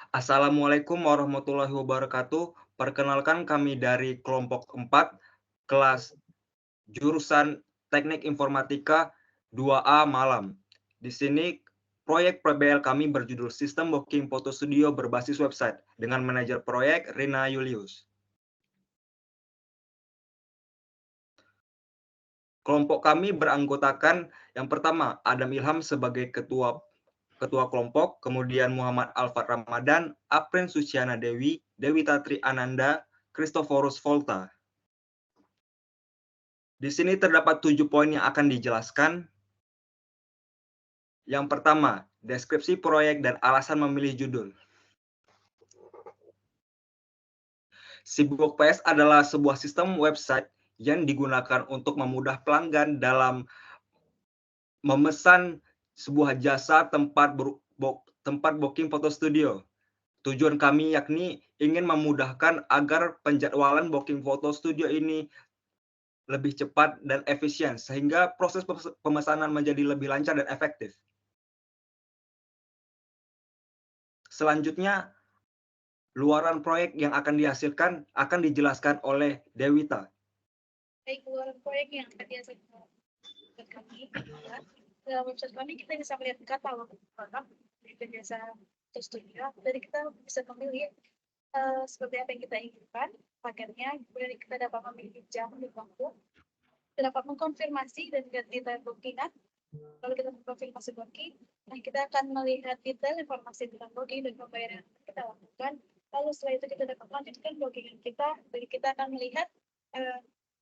Assalamualaikum warahmatullahi wabarakatuh. Perkenalkan kami dari kelompok 4, kelas jurusan Teknik Informatika 2A Malam. Di sini proyek PBL kami berjudul Sistem Booking Photo Studio berbasis website dengan manajer proyek Rina Julius. Kelompok kami beranggotakan yang pertama Adam Ilham sebagai ketua kelompok, kemudian Muhammad Alfat Ramadan, Aprin Suciana Dewi, Dewi Tatri Ananda, Christoforus Volta. Di sini terdapat 7 poin yang akan dijelaskan. Yang pertama, deskripsi proyek dan alasan memilih judul. Sibuk PS adalah sebuah sistem website yang digunakan untuk memudah pelanggan dalam memesan sebuah jasa tempat booking foto studio. Tujuan kami yakni ingin memudahkan agar penjadwalan booking foto studio ini lebih cepat dan efisien, sehingga proses pemesanan menjadi lebih lancar dan efektif. Selanjutnya, luaran proyek yang akan dihasilkan akan dijelaskan oleh Dewita. Baik, luaran proyek yang akan dihasilkan kami adalah dalam website kami kita bisa melihat katalog produk dari jasa studio. Jadi kita bisa memilih seperti apa yang kita inginkan paketnya, kemudian kita dapat memilih jam dan waktu, kita dapat mengkonfirmasi dan ganti time bookingan. Lalu kita mengkonfirmasi booking, nah kita akan melihat detail informasi tentang booking dan pembayaran yang kita lakukan. Lalu setelah itu kita dapat lanjutkan bookingan kita, jadi kita akan melihat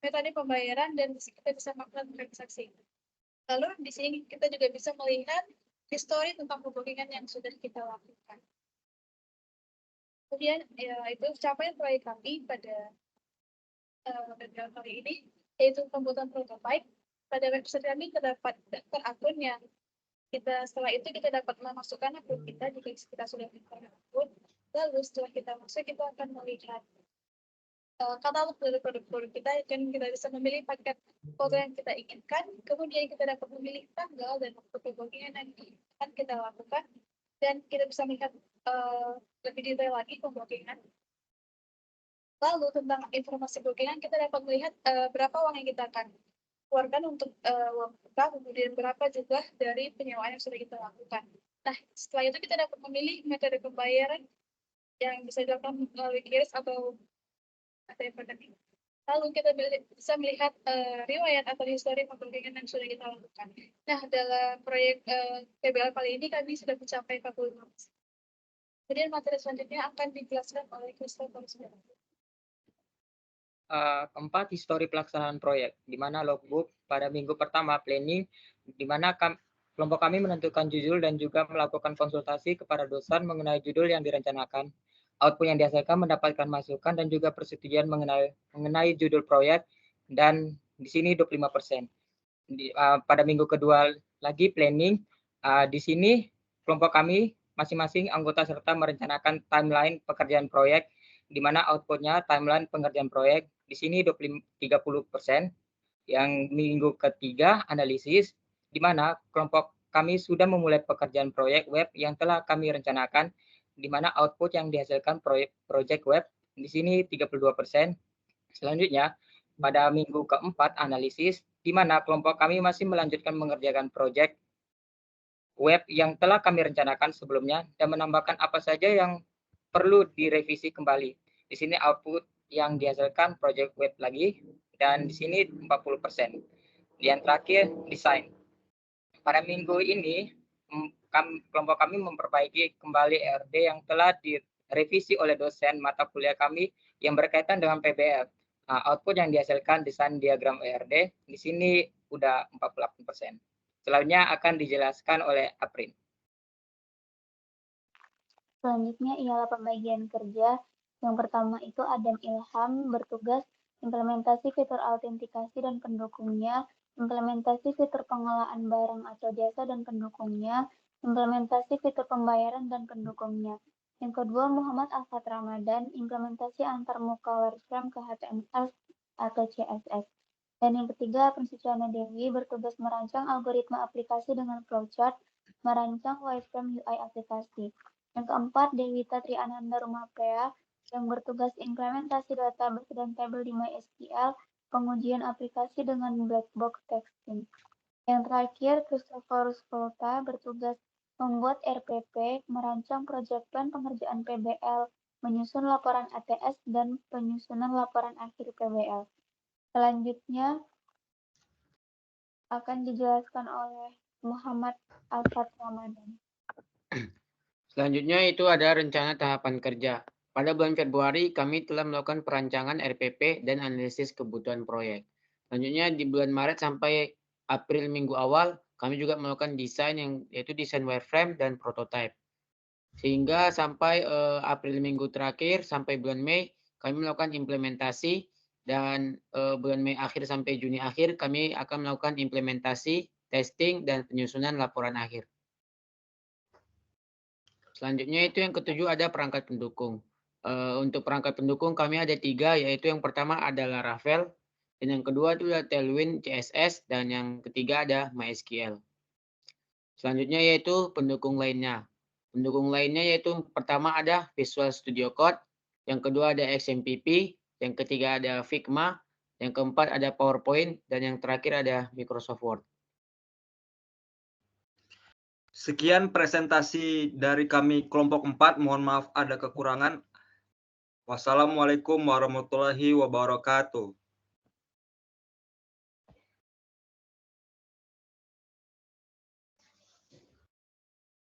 metode pembayaran dan kita bisa melakukan transaksi. Lalu di sini kita juga bisa melihat histori tentang pembookingan yang sudah kita lakukan. Kemudian itu capaian proyek kami pada kali ini, yaitu pembuatan prototipe. Pada website kami terdapat daftar akun yang setelah itu kita dapat memasukkan akun kita jika kita sudah memiliki akun. Lalu setelah kita masuk, kita akan melihat katalog dari produk-produk kita, dan kita bisa memilih paket foto yang kita inginkan. Kemudian kita dapat memilih tanggal dan waktu pembookingan yang akan kita lakukan, dan kita bisa melihat lebih detail lagi pembookingan. Lalu tentang informasi bookingan, kita dapat melihat berapa uang yang kita akan keluarkan untuk uang kita, kemudian berapa juga dari penyewaan yang sudah kita lakukan. Nah, setelah itu kita dapat memilih metode pembayaran yang bisa dilakukan melalui QRIS atau ATM. Lalu kita bisa melihat riwayat atau histori pembookingan yang sudah kita lakukan. Nah, dalam proyek PBL kali ini kami sudah mencapai 45%. Kemudian materi selanjutnya akan dijelaskan oleh Christopher. Keempat, histori pelaksanaan proyek, di mana logbook pada minggu pertama planning, di mana kelompok kami menentukan judul dan juga melakukan konsultasi kepada dosen mengenai judul yang direncanakan. Output yang dihasilkan mendapatkan masukan dan juga persetujuan mengenai judul proyek, dan di sini 25%. Pada minggu kedua lagi planning, di sini kelompok kami masing-masing anggota serta merencanakan timeline pekerjaan proyek, di mana outputnya timeline pengerjaan proyek di sini 30%. Yang minggu ketiga analisis, di mana kelompok kami sudah memulai pekerjaan proyek web yang telah kami rencanakan, di mana output yang dihasilkan proyek web di sini 32%. Selanjutnya, pada minggu keempat analisis, di mana kelompok kami masih melanjutkan mengerjakan proyek web yang telah kami rencanakan sebelumnya dan menambahkan apa saja yang perlu direvisi kembali. Di sini output yang dihasilkan proyek web lagi, dan di sini 40%. Yang terakhir, desain. Pada minggu ini, kelompok kami memperbaiki kembali ERD yang telah direvisi oleh dosen mata kuliah kami yang berkaitan dengan PBL. Output yang dihasilkan desain diagram ERD, di sini udah 48%. Selanjutnya akan dijelaskan oleh Aprin. Selanjutnya ialah pembagian kerja. Yang pertama itu Adam Ilham bertugas implementasi fitur autentikasi dan pendukungnya, implementasi fitur pengelolaan barang atau jasa dan pendukungnya, implementasi fitur pembayaran dan pendukungnya. Yang kedua, Muhammad Alfat Ramadan, implementasi antarmuka wireframe ke HTML atau CSS. Dan yang ketiga, Prinsuciana Dewi bertugas merancang algoritma aplikasi dengan flowchart, merancang wireframe UI aplikasi. Yang keempat, Dewita Triananda Rumapea yang bertugas implementasi database dan tabel di MySQL, pengujian aplikasi dengan black box testing. Yang terakhir, Christophorus Volta bertugas membuat RPP, merancang proyek plan pengerjaan PBL, menyusun laporan ATS, dan penyusunan laporan akhir PBL. Selanjutnya akan dijelaskan oleh Muhammad Alfat Ramadan. Selanjutnya itu ada rencana tahapan kerja. Pada bulan Februari, kami telah melakukan perancangan RPP dan analisis kebutuhan proyek. Selanjutnya di bulan Maret sampai April minggu awal, kami juga melakukan desain yaitu desain wireframe dan prototype. Sehingga sampai April minggu terakhir sampai bulan Mei, kami melakukan implementasi dan bulan Mei akhir sampai Juni akhir kami akan melakukan implementasi, testing, dan penyusunan laporan akhir. Selanjutnya itu yang ketujuh ada perangkat pendukung. Untuk perangkat pendukung kami ada 3, yaitu yang pertama adalah Laravel, dan yang kedua itu adalah Tailwind CSS, dan yang ketiga ada MySQL. Selanjutnya yaitu pendukung lainnya. Pendukung lainnya yaitu pertama ada Visual Studio Code, yang kedua ada XMPP, yang ketiga ada Figma, yang keempat ada PowerPoint, dan yang terakhir ada Microsoft Word. Sekian presentasi dari kami kelompok 4. Mohon maaf ada kekurangan. Wassalamualaikum warahmatullahi wabarakatuh.